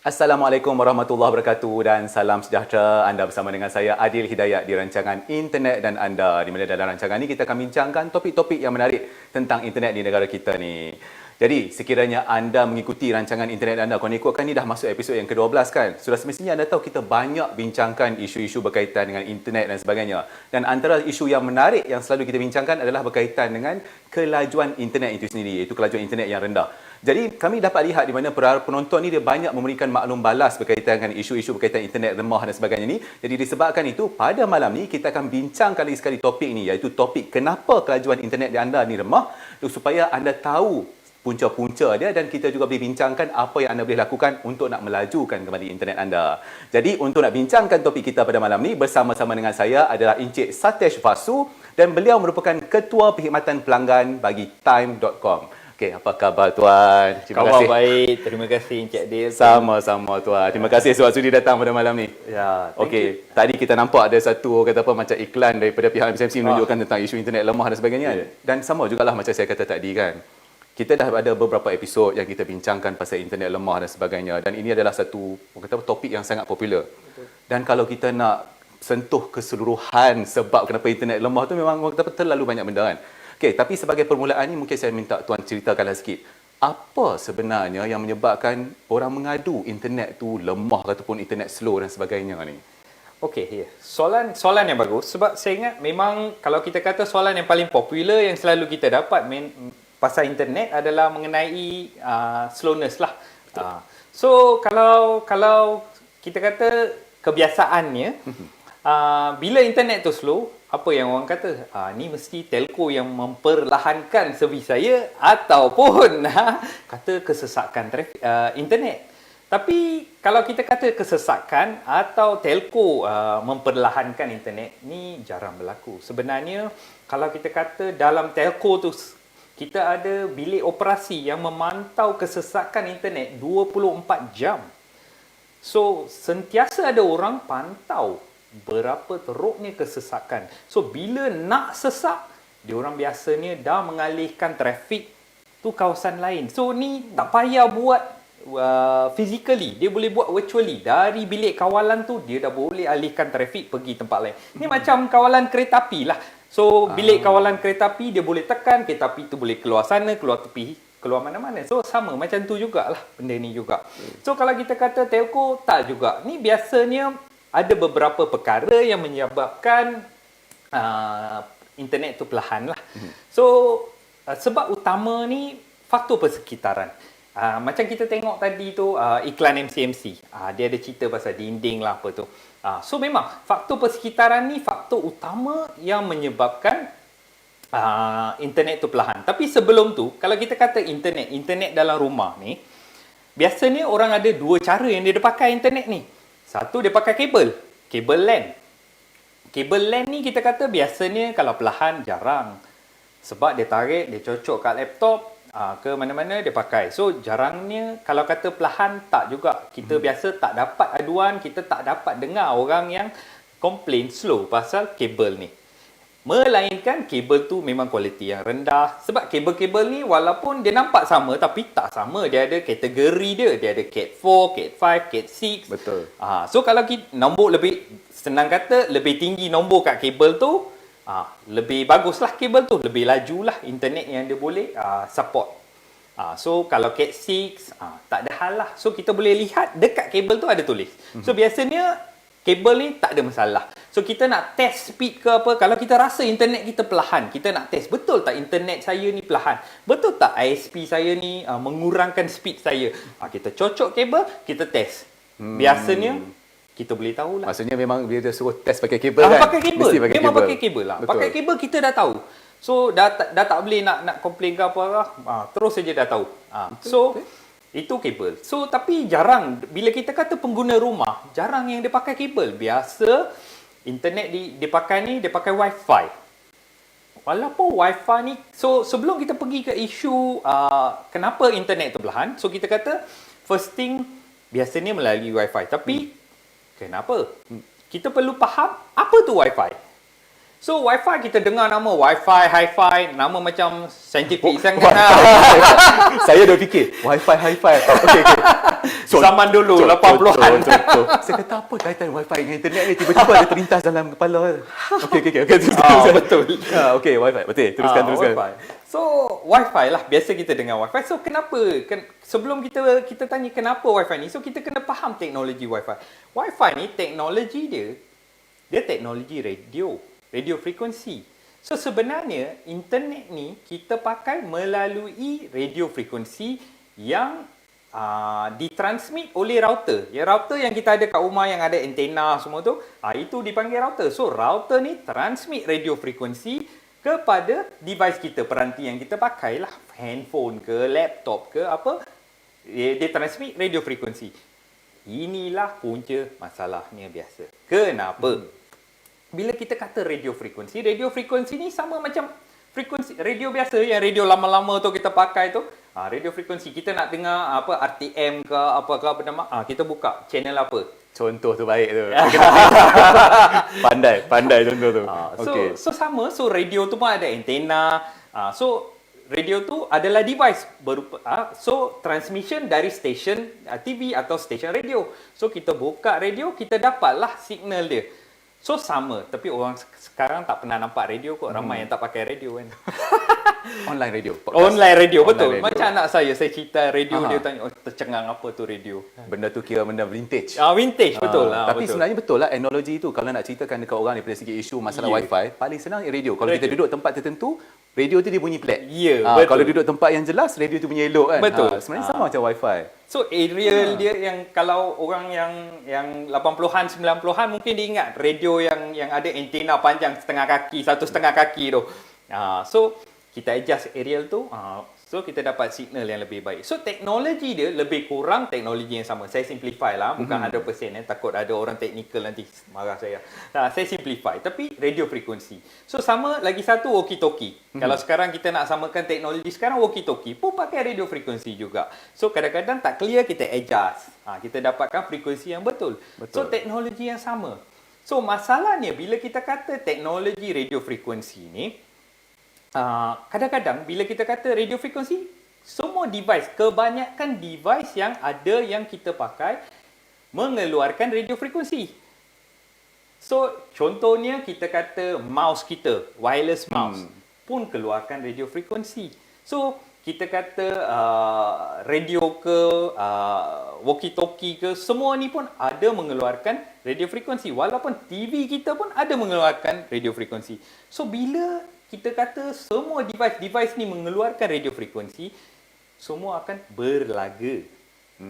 Assalamualaikum warahmatullahi wabarakatuh dan salam sejahtera. Anda bersama dengan saya Adil Hidayat di rancangan Internet dan Anda. Di mana dalam rancangan ini kita akan bincangkan topik-topik yang menarik tentang internet di negara kita ni. Jadi sekiranya anda mengikuti rancangan Internet dan Anda, Konek kan ni dah masuk episod yang ke-12 kan. Sudah semestinya anda tahu kita banyak bincangkan isu-isu berkaitan dengan internet dan sebagainya. Dan antara isu yang menarik yang selalu kita bincangkan adalah berkaitan dengan kelajuan internet itu sendiri, iaitu kelajuan internet yang rendah. Jadi kami dapat lihat di mana penonton ni dia banyak memberikan maklum balas berkaitan dengan isu-isu berkaitan internet lemah dan sebagainya ni. Jadi disebabkan itu pada malam ni kita akan bincangkan lagi sekali topik ni, iaitu topik kenapa kelajuan internet di anda ni lemah, supaya anda tahu punca-punca dia dan kita juga boleh bincangkan apa yang anda boleh lakukan untuk nak melajukan kembali internet anda. Jadi untuk nak bincangkan topik kita pada malam ni bersama-sama dengan saya adalah Encik Satesh Vasu dan beliau merupakan Ketua Perkhidmatan Pelanggan bagi Time.com. Okey, apa khabar tuan? Terima kasih. Baik, terima kasih Encik Adil. Sama-sama tuan. Terima kasih sebab sudi datang pada malam ni. Ya, okey, tadi kita nampak ada satu kata apa macam iklan daripada pihak MCMC menunjukkan tentang isu internet lemah dan sebagainya. Dan sama jugalah macam saya kata tadi kan. Kita dah ada beberapa episod yang kita bincangkan pasal internet lemah dan sebagainya, dan ini adalah satu kata topik yang sangat popular. Dan kalau kita nak sentuh keseluruhan sebab kenapa internet lemah tu memang kata terlalu banyak benda kan. Okey, tapi sebagai permulaan ni mungkin saya minta tuan ceritakanlah sikit. Apa sebenarnya yang menyebabkan orang mengadu internet tu lemah ataupun internet slow dan sebagainya ni? Okey, ya. Soalan yang bagus sebab saya ingat memang kalau kita kata soalan yang paling popular yang selalu kita dapat pasal internet adalah mengenai slowness lah. So kalau kita kata kebiasaannya bila internet tu slow, apa yang orang kata? Ni mesti telco yang memperlahankan servis saya ataupun kata kesesakan internet. Tapi kalau kita kata kesesakan atau telco memperlahankan internet, ni jarang berlaku. Sebenarnya kalau kita kata dalam telco tu kita ada bilik operasi yang memantau kesesakan internet 24 jam. So sentiasa ada orang pantau berapa teruknya kesesakan. So bila nak sesak, diorang biasanya dah mengalihkan trafik tu kawasan lain. So ni tak payah buat physically, dia boleh buat virtually. Dari bilik kawalan tu dia dah boleh alihkan trafik pergi tempat lain. Ni macam kawalan kereta api lah. So bilik kawalan kereta api dia boleh tekan, kereta api tu boleh keluar sana, keluar tepi, keluar mana-mana. So sama macam tu jugalah benda ni juga. So kalau kita kata telco, tak juga. Ni biasanya ada beberapa perkara yang menyebabkan internet tu perlahan lah. So sebab utama ni faktor persekitaran. Macam kita tengok tadi tu iklan MCMC. Dia ada cerita pasal dinding lah apa tu. So memang faktor persekitaran ni faktor utama yang menyebabkan internet tu perlahan. Tapi sebelum tu, kalau kita kata internet dalam rumah ni, biasanya orang ada dua cara yang dia pakai internet ni. Satu, dia pakai kabel LAN. Kabel LAN ni kita kata biasanya kalau perlahan jarang. Sebab dia tarik, dia cocok kat laptop, ke mana-mana dia pakai. So jarangnya kalau kata perlahan tak juga. Kita biasa tak dapat aduan, kita tak dapat dengar orang yang komplain slow pasal kabel ni. Melainkan kabel tu memang kualiti yang rendah. Sebab kabel-kabel ni walaupun dia nampak sama tapi tak sama. Dia ada kategori dia. Dia ada Cat 4, Cat 5, Cat 6. Betul. So kalau kita nombor lebih, senang kata lebih tinggi nombor kat kabel tu, lebih baguslah kabel tu. Lebih lajulah internet yang dia boleh support. So kalau Cat 6, tak ada hal lah. So kita boleh lihat dekat kabel tu ada tulis. So biasanya kabel ni tak ada masalah. So kita nak test speed ke apa, kalau kita rasa internet kita perlahan, kita nak test betul tak internet saya ni perlahan, betul tak ISP saya ni mengurangkan speed saya. Kita cocok kabel, kita test. Biasanya kita boleh tahulah. Maksudnya memang dia suruh test pakai kabel kan? Pakai kabel. Memang pakai kabel lah. Pakai kabel kita dah tahu. So dah tak boleh nak komplain ke apa lah. Terus saja dah tahu. So itu kabel. So tapi jarang bila kita kata pengguna rumah, jarang yang dia pakai kabel. Biasa internet dia pakai wifi. Walaupun wifi ni, so sebelum kita pergi ke isu kenapa internet tu perlahan, so kita kata first thing biasanya melalui wifi. Tapi kenapa? Kita perlu faham apa tu wifi. So Wi-Fi kita dengar nama Wi-Fi, Hi-Fi, nama macam saintifik sangat. Saya dah fikir Wi-Fi, Hi-Fi. Okey. Zaman dulu 80-an. Saya kata apa kaitan Wi-Fi dengan internet ni? Tiba-tiba ada terlintas dalam kepala. Okey. Betul. Okey, Wi-Fi. Betul. Teruskan. Wi-Fi. So Wi-Fi lah, biasa kita dengar Wi-Fi. So kenapa? Sebelum kita tanya kenapa Wi-Fi ni, so kita kena faham teknologi Wi-Fi. Wi-Fi ni teknologi dia teknologi radio frekuensi. So sebenarnya internet ni kita pakai melalui radio frekuensi yang ditransmit oleh router. Ya, router yang kita ada kat rumah yang ada antena semua tu, itu dipanggil router. So router ni transmit radio frekuensi kepada device kita, peranti yang kita pakai lah, handphone ke, laptop ke, apa, dia transmit radio frekuensi. Inilah punca masalahnya biasa. Kenapa? Bila kita kata radio frekuensi ni sama macam frekuensi radio biasa, yang radio lama-lama tu kita pakai tu. Radio frekuensi, kita nak dengar apa RTM ke apa nama, kita buka channel apa. Contoh tu baik tu. Pandai contoh tu. Okay. So sama, so radio tu pun ada antena. So radio tu adalah device berupa so transmission dari stesen TV atau stesen radio. So kita buka radio, kita dapatlah signal dia. So sama, tapi orang sekarang tak pernah nampak radio kot. Ramai yang tak pakai radio kan. Online radio. Online radio, betul. Radio. Macam anak saya cerita radio, dia tanya, tercengang apa tu radio. Benda tu kira benda vintage. Vintage, betul. Tapi betul. sebenarnya betul lah teknologi tu. Kalau nak ceritakan dekat orang daripada segi isu masalah Wi-Fi, paling senang radio. Kalau kita duduk tempat tertentu, radio tu dia bunyi flat. Betul. Kalau duduk tempat yang jelas, radio tu bunyi elok kan. Betul. Sebenarnya sama macam Wi-Fi. So aerial dia yang kalau orang yang 80-an 90-an mungkin dia ingat radio yang ada antena panjang setengah kaki tu. So kita adjust aerial tu, so kita dapat signal yang lebih baik. So teknologi dia lebih kurang teknologi yang sama. Saya simplify lah, bukan 100%, takut ada orang teknikal nanti marah saya. Saya simplify, tapi radio frekuensi. So sama lagi satu walkie-talkie. Kalau sekarang kita nak samakan teknologi sekarang, walkie-talkie pun pakai radio frekuensi juga. So kadang-kadang tak clear, kita adjust. Kita dapatkan frekuensi yang betul. So teknologi yang sama. So masalahnya bila kita kata teknologi radio frekuensi ni, kadang-kadang bila kita kata radio frekuensi, semua device, kebanyakan device yang ada yang kita pakai mengeluarkan radio frekuensi. So contohnya kita kata mouse kita, wireless mouse pun keluarkan radio frekuensi. So kita kata radio ke, walkie-talkie ke, semua ni pun ada mengeluarkan radio frekuensi. Walaupun TV kita pun ada mengeluarkan radio frekuensi. So bila kita kata semua device ni mengeluarkan radio frekuensi, semua akan berlaga.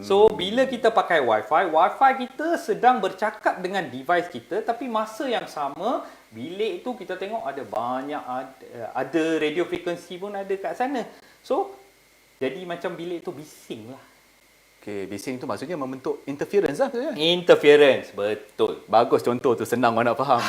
So bila kita pakai Wi-Fi kita sedang bercakap dengan device kita, tapi masa yang sama bilik tu kita tengok ada banyak ada radio frekuensi pun ada kat sana. So jadi macam bilik tu bising lah. Okey, bising tu maksudnya membentuk interference lah maksudnya. Interference, betul. Bagus contoh tu, senang orang nak faham.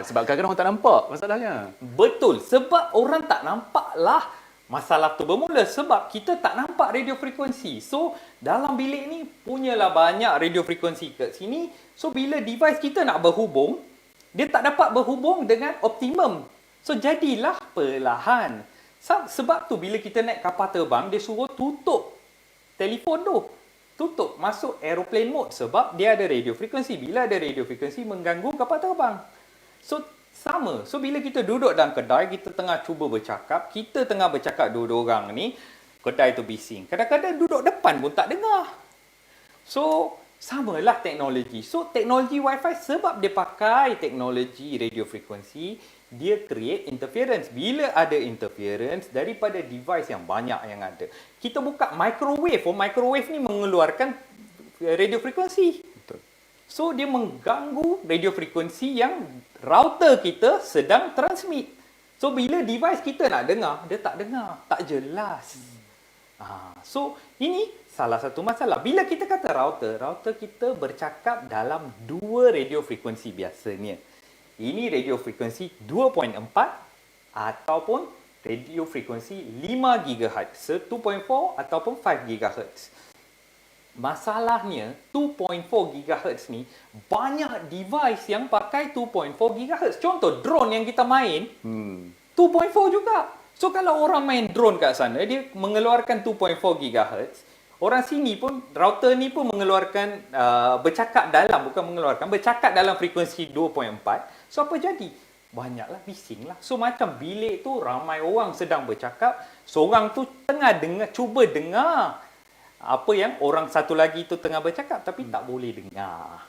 Sebab kadang-kadang orang tak nampak masalahnya. Betul, sebab orang tak nampak lah masalah tu bermula. Sebab kita tak nampak radio frekuensi. So dalam bilik ni punyalah banyak radio frekuensi kat sini. So bila device kita nak berhubung, dia tak dapat berhubung dengan optimum. So jadilah perlahan. Sebab tu bila kita naik kapal terbang, dia suruh tutup telefon tu. Tutup, masuk aeroplane mode sebab dia ada radio frekuensi. Bila ada radio frekuensi mengganggu kapal terbang. So sama. So bila kita duduk dalam kedai, kita tengah cuba bercakap, kita tengah bercakap dua orang ni, kedai tu bising. Kadang-kadang duduk depan pun tak dengar. So samalah teknologi. So teknologi Wi-Fi sebab dia pakai teknologi radio frekuensi, dia create interference. Bila ada interference daripada device yang banyak yang ada, kita buka microwave. Microwave ni mengeluarkan radio frekuensi. Betul. So dia mengganggu radio frekuensi yang router kita sedang transmit. So bila device kita nak dengar, dia tak dengar, tak jelas. So ini salah satu masalah. Bila kita kata router kita bercakap dalam dua radio frekuensi biasanya. Ini radio frekuensi 2.4 ataupun radio frekuensi 5 GHz, 2.4 ataupun 5 GHz. masalahnya 2.4 GHz ni banyak device yang pakai 2.4 GHz. Contoh drone yang kita main 2.4 juga. So kalau orang main drone kat sana, dia mengeluarkan 2.4 GHz. Orang sini pun, router ni pun mengeluarkan, bercakap dalam frekuensi 2.4. So apa jadi? Banyaklah bising lah. So macam bilik tu ramai orang sedang bercakap, seorang tu tengah cuba dengar apa yang orang satu lagi tu tengah bercakap tapi tak boleh dengar.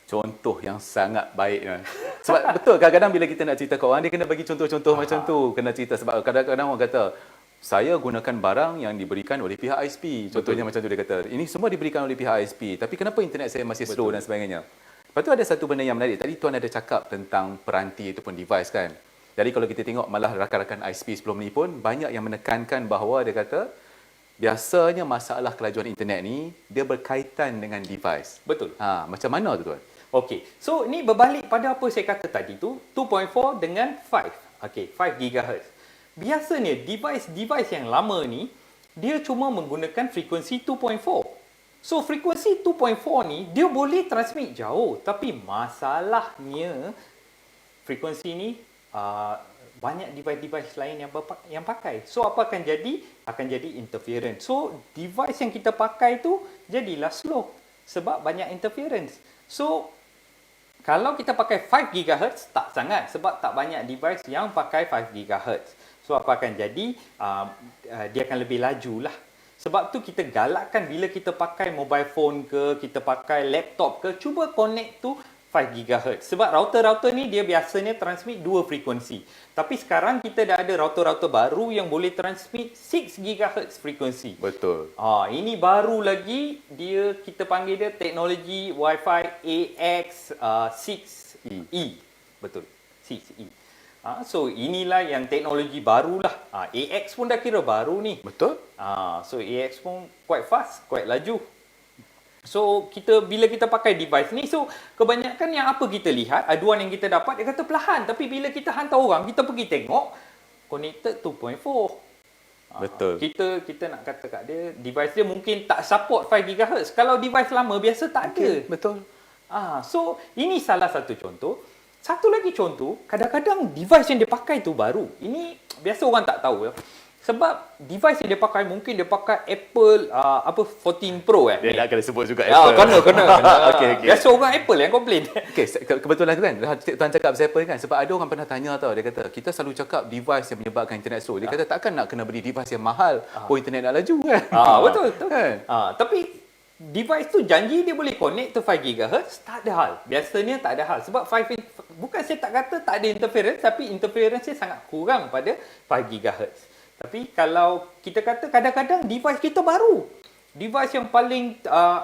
Contoh yang sangat baik kan. Sebab betul kadang-kadang bila kita nak cerita kat orang, dia kena bagi contoh-contoh macam tu. Kena cerita sebab kadang-kadang orang kata, saya gunakan barang yang diberikan oleh pihak ISP. Contohnya macam tu dia kata, ini semua diberikan oleh pihak ISP. Tapi kenapa internet saya masih slow dan sebagainya. Lepas tu ada satu benda yang menarik. Tadi Tuan ada cakap tentang peranti ataupun device kan. Jadi kalau kita tengok malah rakan-rakan ISP sebelum ni pun banyak yang menekankan bahawa dia kata, biasanya masalah kelajuan internet ni, dia berkaitan dengan device. Betul. Macam mana tu Tuan? Okey, so ni berbalik pada apa saya kata tadi tu, 2.4 dengan 5. Okey, 5 GHz. Biasanya device yang lama ni, dia cuma menggunakan frekuensi 2.4. So frekuensi 2.4 ni, dia boleh transmit jauh. Tapi masalahnya, frekuensi ni banyak device-device lain yang pakai. So apa akan jadi? Akan jadi interference. So device yang kita pakai tu, jadilah slow. Sebab banyak interference. So kalau kita pakai 5 GHz, tak sangat sebab tak banyak device yang pakai 5 GHz. So apa akan jadi? Dia akan lebih laju lah. Sebab tu kita galakkan bila kita pakai mobile phone ke, kita pakai laptop ke, cuba connect tu 5 GHz. Sebab router-router ni dia biasanya transmit 2 frekuensi. Tapi sekarang kita dah ada router-router baru yang boleh transmit 6 GHz frekuensi. Betul. Ini baru lagi, kita panggil dia teknologi Wi-Fi AX6E. Betul. 6E. So inilah yang teknologi barulah. AX pun dah kira baru ni. Betul. So AX pun quite fast, quite laju. So bila kita pakai device ni, so kebanyakan yang apa kita lihat, aduan yang kita dapat, dia kata perlahan. Tapi bila kita hantar orang, kita pergi tengok, connected 2.4. Betul. Kita nak kata kat dia, device dia mungkin tak support 5 GHz. Kalau device lama biasa tak ada. Betul. So ini salah satu contoh. Satu lagi contoh, kadang-kadang device yang dia pakai tu baru. Ini biasa orang tak tahu ya. Sebab device yang dia pakai, mungkin dia pakai Apple 14 Pro Dia nak kena sebut juga Apple. Kena. Okay. Biasa orang Apple yang komplain. Okey, kebetulan tu kan, Tuan cakap pasal Apple kan, sebab ada orang pernah tanya tau, dia kata, kita selalu cakap device yang menyebabkan internet slow. Dia kata, takkan nak kena beli device yang mahal, internet nak laju kan? Betul. Kan? Tapi device tu janji dia boleh connect to 5 GHz, tak ada hal. Biasanya tak ada hal. Sebab bukan saya tak kata tak ada interference, tapi interference dia sangat kurang pada 5 GHz. Tapi kalau kita kata kadang-kadang device kita baru. Device yang paling,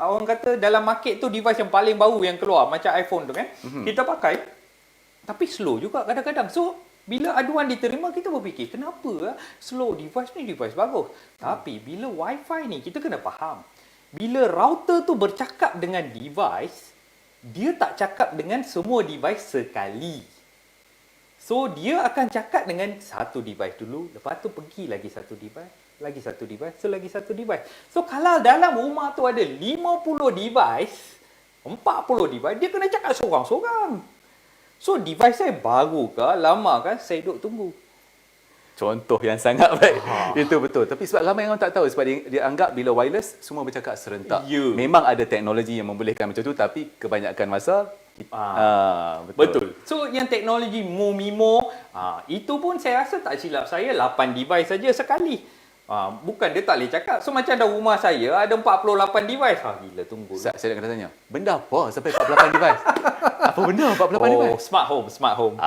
orang kata dalam market tu device yang paling baru yang keluar. Macam iPhone tu kan. Kita pakai, tapi slow juga kadang-kadang. So, bila aduan diterima, kita berfikir, kenapa slow? Device ni device bagus. Tapi bila Wi-Fi ni, kita kena faham. Bila router tu bercakap dengan device, dia tak cakap dengan semua device sekali. So, dia akan cakap dengan satu device dulu, lepas tu pergi lagi satu device, lagi satu device, lagi satu device. So, kalau dalam rumah tu ada 50 device, 40 device, dia kena cakap seorang-seorang. So, device saya baru ke, lama kan, saya duduk tunggu. Contoh yang sangat baik. Itu betul. Tapi sebab ramai orang tak tahu, sebab dia anggap bila wireless semua bercakap serentak. Memang ada teknologi yang membolehkan macam tu, tapi kebanyakan masa betul. So yang teknologi MoMeMo, itu pun saya rasa tak silap saya 8 device saja sekali. Bukan dia tak boleh cakap. So macam dalam rumah saya ada 48 device. Gila, tunggu. Saya nak kena tanya, benda apa sampai 48 device? Apa benda 48 device? Smart home.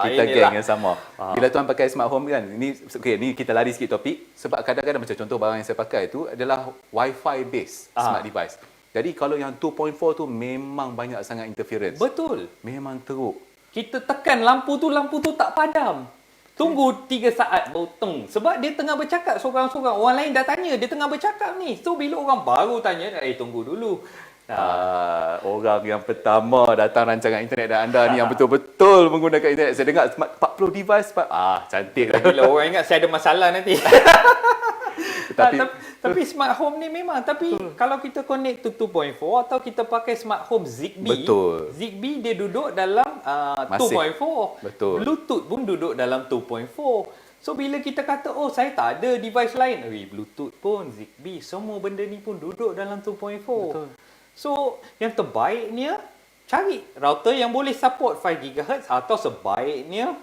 Kita geng yang sama. Bila tuan pakai smart home kan, ni kita lari sikit topik, sebab kadang-kadang macam contoh barang yang saya pakai tu adalah Wi-Fi based smart device. Jadi kalau yang 2.4 tu memang banyak sangat interference. Betul. Memang teruk. Kita tekan lampu tu tak padam. Tunggu 3 saat baru teng. Sebab dia tengah bercakap seorang-seorang. Orang lain dah tanya, dia tengah bercakap ni. So bila orang baru tanya, tunggu dulu. Orang yang pertama datang rancangan internet dan anda ni yang betul-betul menggunakan internet. Saya dengar 40 device. Cantik lah. Bila orang ingat saya ada masalah nanti. Tapi smart home ni memang, tapi kalau kita connect to 2.4 atau kita pakai smart home Zigbee, Betul. Zigbee dia duduk dalam Masih. 2.4. Betul. Bluetooth pun duduk dalam 2.4. So bila kita kata oh saya tak ada device lain, Bluetooth pun, Zigbee, semua benda ni pun duduk dalam 2.4. Betul. So yang terbaiknya cari router yang boleh support 5 GHz atau sebaiknya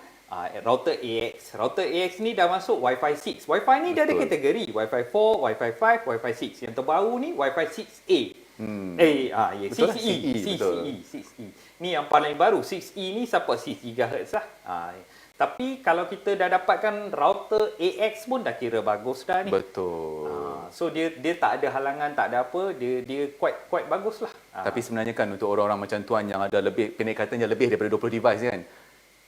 router AX. Router AX ni dah masuk Wi-Fi 6. Wi-Fi ni dia ada Betul. kategori Wi-Fi 4, Wi-Fi 5, Wi-Fi 6. Yang terbaru ni Wi-Fi 6A. Betul lah, 6E, 6E, betul. 6E. Ni yang paling baru. 6E ni support 6 GHz lah. Tapi kalau kita dah dapatkan router AX pun dah kira bagus dah ni. Betul. So dia tak ada halangan, tak ada apa, dia quite bagus lah. Tapi sebenarnya kan untuk orang-orang macam tuan yang ada lebih, pendekatannya lebih daripada 20 device kan.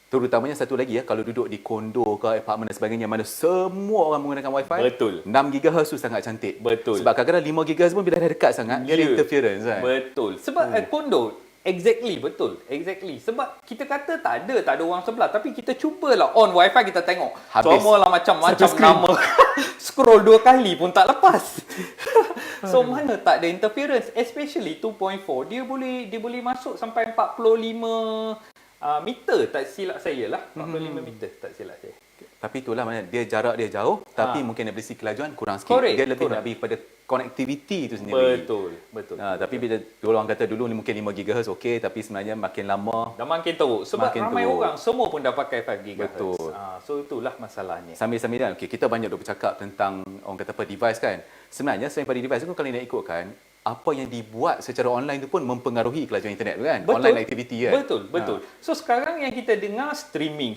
Terutamanya satu lagi kalau duduk di kondo ke apartmen dan sebagainya mana semua orang menggunakan wifi. Betul. 6 GHz tu sangat cantik. Betul. Sebab kadang-kadang 5 GHz pun bila dah dekat sangat dia ada interference kan. Betul. Sebab kondo betul. Exactly. Sebab kita kata tak ada orang sebelah, tapi kita cubalah on wifi, kita tengok. Habis. Semualah macam-macam nama. Scroll 2 kali pun tak lepas. So mana tak ada interference, especially 2.4 dia boleh masuk sampai 45 meter, tak silap saya lah. 45 meter tak silap saya. Tapi itulah mana dia jarak dia jauh tapi mungkin dari segi kelajuan kurang sikit. Correct, Dia lebih correct. lebih pada connectivity itu sendiri. Betul. Tapi bila orang kata dulu ni mungkin 5 GHz okey, tapi sebenarnya makin lama Dah makin teruk sebab Makin ramai teruk. orang semua pun dah pakai 5 GHz. Betul. So itulah masalahnya. sambil-sambil okey kita banyak duk bercakap tentang orang kata apa device kan. Sebenarnya selain pada device tu kalau nak ikutkan apa yang dibuat secara online tu pun mempengaruhi kelajuan internet tu kan. Online activity kan. Betul. So sekarang yang kita dengar streaming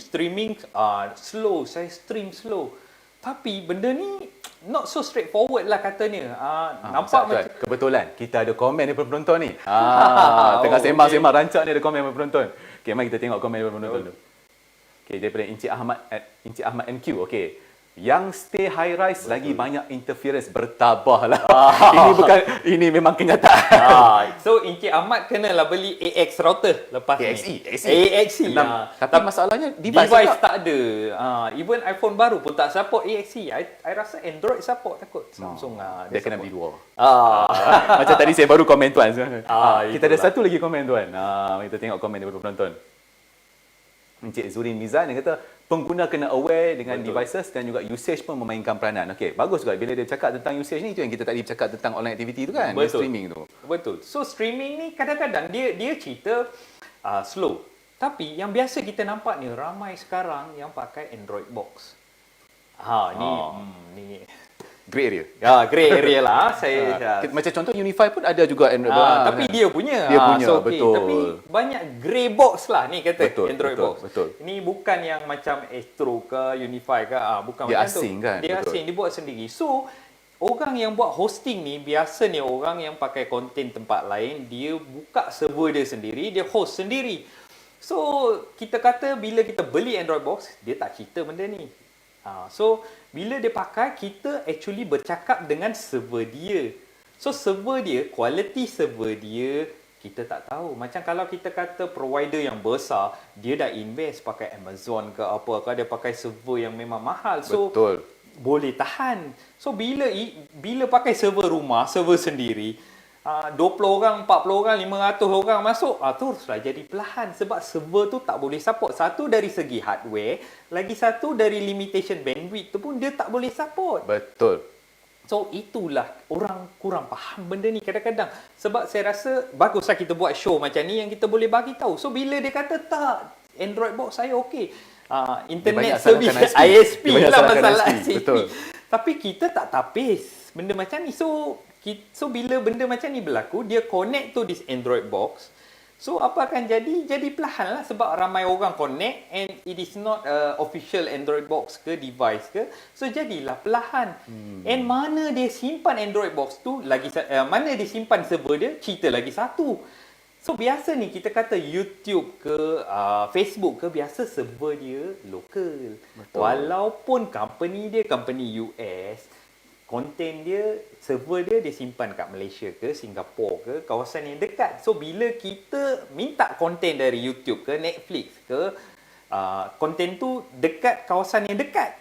slow, saya stream slow. Tapi benda ni not so straightforward lah katanya. Nampak macam kebetulan kita ada komen daripada penonton ni. Tengah sembang-sembang rancak ni ada komen daripada penonton. Okey, mari kita tengok komen daripada penonton tu. Okey, daripada Encik Ahmad NQ. Okey. Yang stay high rise lagi banyak interference, bertabahlah. Ini memang kenyataan. So Encik Ahmad kenalah beli AX router lepas AXE. ni. AXE. Tapi masalahnya device tak ada. Even iPhone baru pun tak support AXE. I rasa Android support takut. Samsung dia kena beli dua. Ah. Macam tadi saya baru komen tuan. Kita ada itulah. satu lagi komen tuan. Kita tengok komen daripada penonton. Encik Zurin Mizan dia kata pengguna kena aware dengan devices dan juga usage pun memainkan peranan. Okey, bagus juga bila dia cakap tentang usage ni, itu yang kita tadi bercakap tentang online activity tu kan, streaming tu. Betul. So streaming ni kadang-kadang dia cerita slow. Tapi yang biasa kita nampak ni ramai sekarang yang pakai Android box. Ni Grey area. grey area lah. Macam contoh Unify pun ada juga Android box. Tapi dia punya. Dia punya, so, okay. betul. Tapi banyak grey box lah ni kata Android box. Betul. Ini bukan yang macam Astro ke Unify ke. Bukan Dia macam tu. asing kan? Dia Betul. asing, dia buat sendiri. So, orang yang buat hosting ni, biasanya orang yang pakai konten tempat lain, dia buka server dia sendiri, dia host sendiri. So, kita kata bila kita beli Android box, dia tak cerita benda ni. So, bila dia pakai, kita actually bercakap dengan server dia. So, server dia, quality server dia, kita tak tahu. Macam kalau kita kata provider yang besar, dia dah invest pakai Amazon ke apa ke, dia pakai server yang memang mahal. So, Betul. boleh tahan. So, bila pakai server rumah, server sendiri, 20 orang, 40 orang, 500 orang masuk, teruslah jadi perlahan sebab server tu tak boleh support. Satu dari segi hardware, lagi satu dari limitation bandwidth tu pun dia tak boleh support. Betul. So itulah orang kurang faham benda ni kadang-kadang. Sebab saya rasa baguslah kita buat show macam ni yang kita boleh bagi tahu. So bila dia kata tak, Android box saya okey. Internet service ISP lah masalah ISP. Betul. Tapi kita tak tapis benda macam ni. So bila benda macam ni berlaku, dia connect to this Android box. So apa akan jadi? Jadi perlahan lah sebab ramai orang connect and it is not official Android box ke device ke. So jadilah perlahan. And mana dia simpan Android box tu, mana dia simpan server dia, cerita lagi satu. So biasa ni kita kata YouTube ke Facebook ke, biasa server dia lokal. Walaupun company US, konten dia, server dia disimpan kat Malaysia ke, Singapura ke, kawasan yang dekat. So, bila kita minta konten dari YouTube ke, Netflix ke, konten tu dekat kawasan yang dekat.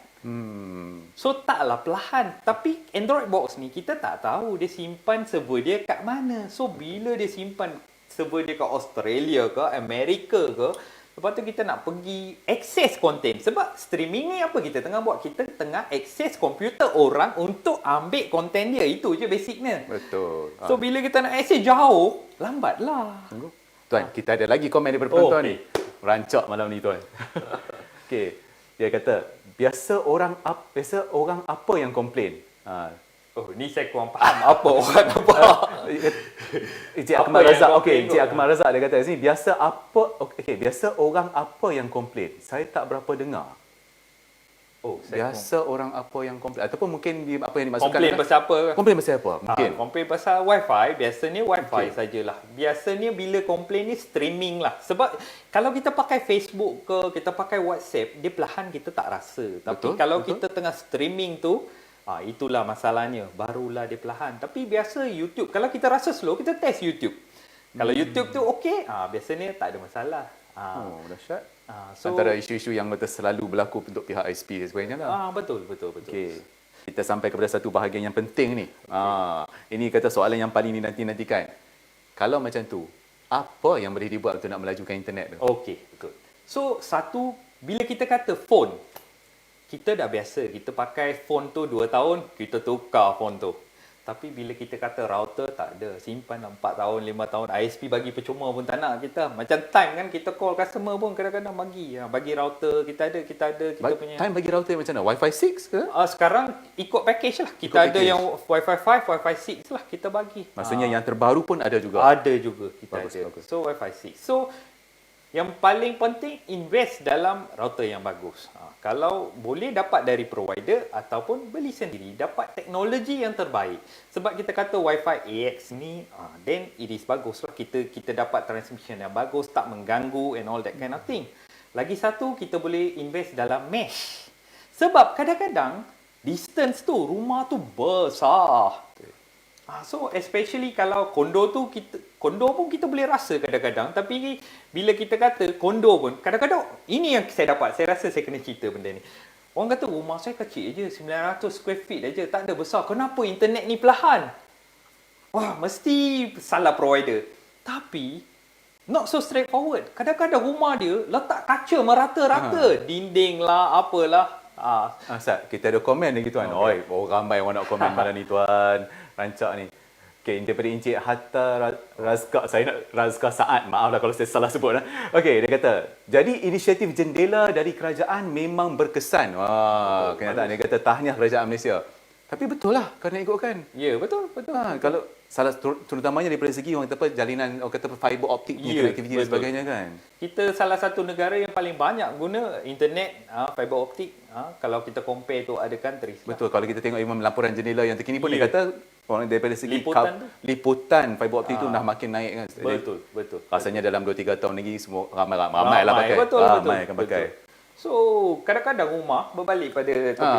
So taklah perlahan. Tapi Android box ni kita tak tahu dia simpan server dia kat mana. So bila dia simpan server dia kat Australia ke, Amerika ke, lepas tu kita nak pergi access konten. Sebab streaming ni apa kita tengah buat? Kita tengah access komputer orang untuk ambil konten dia. Itu je basicnya. Betul. So bila kita nak access jauh, lambatlah. Tunggu. Tuan, kita ada lagi komen daripada penonton okey. ni. Rancak malam ni tuan. Okey. Dia kata, biasa orang apa yang komplain? Oh, ni saya kurang faham apa orang apa. Encik Apa Akmal yang Razak. komplain Okey, tu? Encik Akmal Razak dia kata sini biasa orang apa yang komplain? Saya tak berapa dengar. Oh, saya Biasa orang apa yang komplain ataupun mungkin apa yang dimaksudkan komplain pasal apa? komplain pasal apa? Mungkin. Komplain pasal wifi, biasanya wifi sajalah. Biasanya bila komplain ni streaming lah. Sebab kalau kita pakai Facebook ke, kita pakai WhatsApp, dia perlahan kita tak rasa. Tapi Betul, kalau betul. kita tengah streaming tu, itulah masalahnya. Barulah dia perlahan. Tapi biasa YouTube, kalau kita rasa slow, kita test YouTube. Kalau YouTube tu okey, biasanya tak ada masalah. Oh, dahsyat. So, Antara isu-isu yang selalu berlaku untuk pihak ISP dan sebagainya lah. betul. Okey. Kita sampai kepada satu bahagian yang penting ni. Ini kata soalan yang paling dinanti-nantikan. Kalau macam tu, apa yang boleh dibuat untuk nak melajukan internet tu? Okey, betul. So, satu, bila kita kata phone, kita dah biasa. Kita pakai phone tu 2 tahun, kita tukar phone tu. Tapi bila kita kata router, tak ada. Simpan 4 tahun, 5 tahun. ISP bagi percuma pun tak nak kita. Macam time kan, kita call customer pun kadang-kadang bagi. Bagi router, kita ada kita punya. Time bagi router macam mana? Wi-Fi 6 ke? Sekarang ikut package lah. Kita Ikut ada package. yang Wi-Fi 5, Wi-Fi 6 lah kita bagi. Maksudnya yang terbaru pun ada juga. Ada juga kita Bagus, ada. bagus. So Wi-Fi 6. So yang paling penting invest dalam router yang bagus. Kalau boleh dapat dari provider ataupun beli sendiri, dapat teknologi yang terbaik. Sebab kita kata Wi-Fi AX ni, then it is bagus lah. Kita dapat transmission yang bagus, tak mengganggu and all that kind of thing. Lagi satu, kita boleh invest dalam mesh. Sebab kadang-kadang distance tu, rumah tu besar. So especially kalau kondo tu kondo pun kita boleh rasa kadang-kadang, tapi bila kita kata kondo pun kadang-kadang ini yang saya dapat, saya rasa saya kena cerita benda ni. Orang kata rumah saya kecil je, 900 square feet aja, tak ada besar. Kenapa internet ni perlahan? Wah, mesti salah provider. Tapi not so straightforward. Kadang-kadang rumah dia letak kaca merata-rata, dinding lah, apalah. Ustaz, kita ada komen lagi tuan. Oi, ramai orang nak komen malam ni tuan. Rancak ni. Okey, daripada Encik Hatta Razka, saya nak Razka Saad. Maaflah kalau saya salah sebut. Okey, dia kata, jadi inisiatif jendela dari kerajaan memang berkesan. Wah, kenyataan dia kata tahniah kerajaan Malaysia. Tapi betul lah, kena ikutkan. Ya, betul. Kalau salah terutamanya daripada segi orang kata apa, jalinan orang kata apa, fiber optik punya connectivity dan betul. sebagainya kan. Kita salah satu negara yang paling banyak guna internet, fiber optik. Kalau kita compare to other countries. Betul, kalau kita tengok even laporan jendela yang terkini pun dia kata orang daripada segi liputan fiber optik tu dah makin naik kan. Betul. Rasanya dalam 2-3 tahun lagi semua ramai lah pakai. Betul. Ramai akan pakai. So, kadang-kadang rumah berbalik pada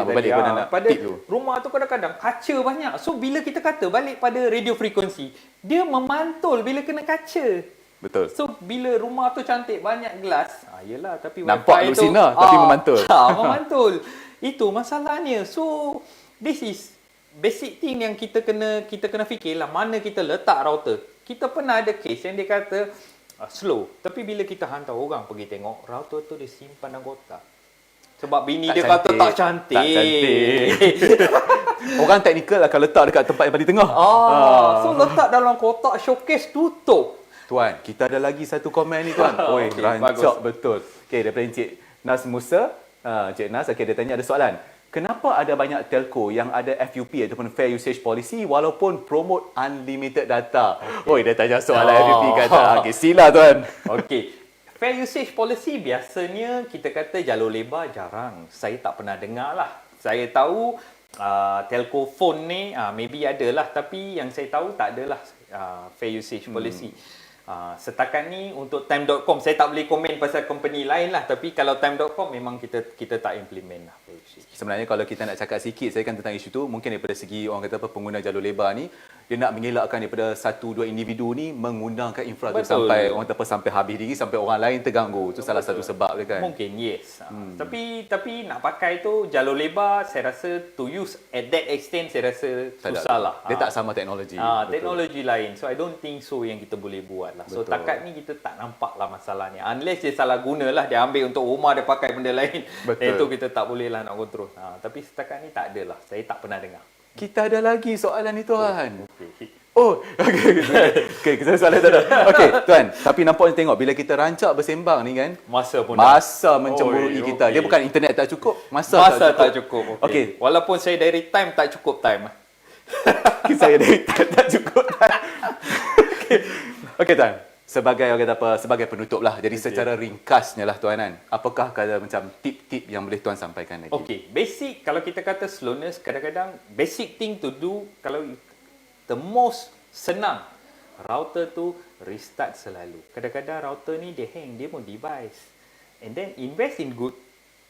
berbalik pada pada tip tu. rumah tu kadang-kadang kaca banyak. So, bila kita kata balik pada radio frekuensi, dia memantul bila kena kaca. Betul. So, bila rumah tu cantik banyak gelas, yelah, tapi Nampak wifi tu lusinar tapi memantul. memantul. Itu masalahnya. So, this is basic thing yang kita kena fikirlah, mana kita letak router. Kita pernah ada case yang dia kata slow, tapi bila kita hantar orang pergi tengok, router tu dia simpan dalam kotak. Sebab bini Tak dia cantik. kata tak cantik. Tak cantik. Orang teknikal akan letak dekat tempat yang paling tengah. So letak dalam kotak, showcase, tutup. Tuan, kita ada lagi satu komen ni tuan. Oi, Okey, rancak bagus. betul. Okey, daripada Encik Nas Musa. Encik Nas, dia tanya ada soalan. Kenapa ada banyak telco yang ada FUP ataupun Fair Usage Policy walaupun promote unlimited data? Oi, dia tanya soalan FUP kata. Okey, sila tuan. Okey. Fair usage policy biasanya kita kata jalur lebar jarang. Saya tak pernah dengar lah. Saya tahu telco phone ni maybe ada lah, tapi yang saya tahu tak adalah fair usage policy. Setakat ni untuk time.com, saya tak boleh komen pasal company lain lah, tapi kalau time.com memang kita tak implement lah fair usage. Sebenarnya kalau kita nak cakap sikit saya kan tentang isu tu, mungkin daripada segi orang kata apa pengguna jalur lebar ni, dia nak mengelakkan daripada satu dua individu ni menggunakan infra tu Betul. sampai orang terpa sampai habis diri sampai orang lain terganggu. Itu salah satu sebab dia kan. Mungkin yes. Tapi nak pakai tu jalur lebar, saya rasa to use at that extent saya rasa Tak ada. susah lah. Dia tak sama teknologi. Betul. Teknologi lain. So I don't think so yang kita boleh buat lah. So Betul. takat ni kita tak nampak lah masalahnya. Unless dia salah guna lah, dia ambil untuk rumah, dia pakai benda lain. Betul. Itu kita tak boleh lah nak kontrol. Tapi setakat ni tak ada lah. Saya tak pernah dengar. Kita ada lagi soalan ni tuan. Okay. Oh, okey, kita soalan tu dah. Okey, tuan, tapi nampaknya tengok bila kita rancak bersembang ni kan, Masa pun masa mencemburui kita. okey. Dia bukan internet tak cukup, masa tak cukup. Okey. Walaupun saya dari time tak cukup time. Saya dari tak cukup. Okey, tuan. Sebagai orang kata apa, sebagai penutup lah. Jadi secara ringkasnya lah tuan kan. Apakah ada macam tip-tip yang boleh tuan sampaikan lagi? Okay, basic kalau kita kata slowness, kadang-kadang basic thing to do, kalau the most senang, router tu restart selalu. Kadang-kadang router ni dia hang, dia pun device. And then invest in good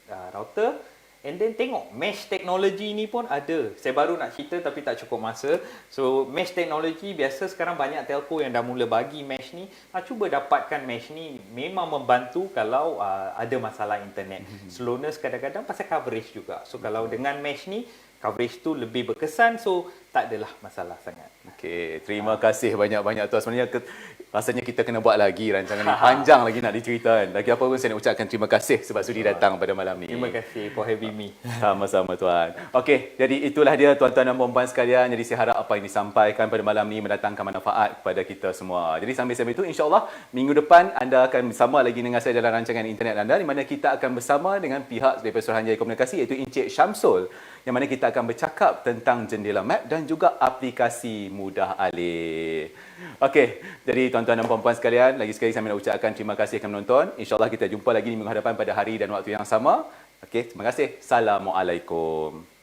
router. And then tengok mesh teknologi ni pun ada. Saya baru nak cerita tapi tak cukup masa. So mesh teknologi biasa sekarang banyak telco yang dah mula bagi mesh ni. Cuba dapatkan mesh ni, memang membantu kalau ada masalah internet. Slowness kadang-kadang pasal coverage juga. So kalau dengan mesh ni coverage tu lebih berkesan, so tak adalah masalah sangat. Okey, terima kasih banyak-banyak tuan. Sebenarnya rasanya kita kena buat lagi rancangan ni. Panjang lagi nak diceritakan. Lagi apa pun saya nak ucapkan terima kasih sebab sudi datang pada malam ni. Terima kasih for having me. Sama-sama tuan. Okey, jadi itulah dia tuan-tuan dan puan-puan sekalian. Jadi saya harap apa yang disampaikan pada malam ni mendatangkan manfaat kepada kita semua. Jadi sambil-sambil itu insya-Allah minggu depan anda akan bersama lagi dengan saya dalam rancangan internet anda di mana kita akan bersama dengan pihak daripada Suruhanjaya Komunikasi iaitu Encik Syamsul yang mana kita akan bercakap tentang jendela map dan juga aplikasi mudah alih. Okey, jadi tuan-tuan dan puan-puan sekalian, lagi sekali saya nak ucapkan terima kasih kerana menonton. InsyaAllah kita jumpa lagi di minggu hadapan pada hari dan waktu yang sama. Okey, terima kasih. Assalamualaikum.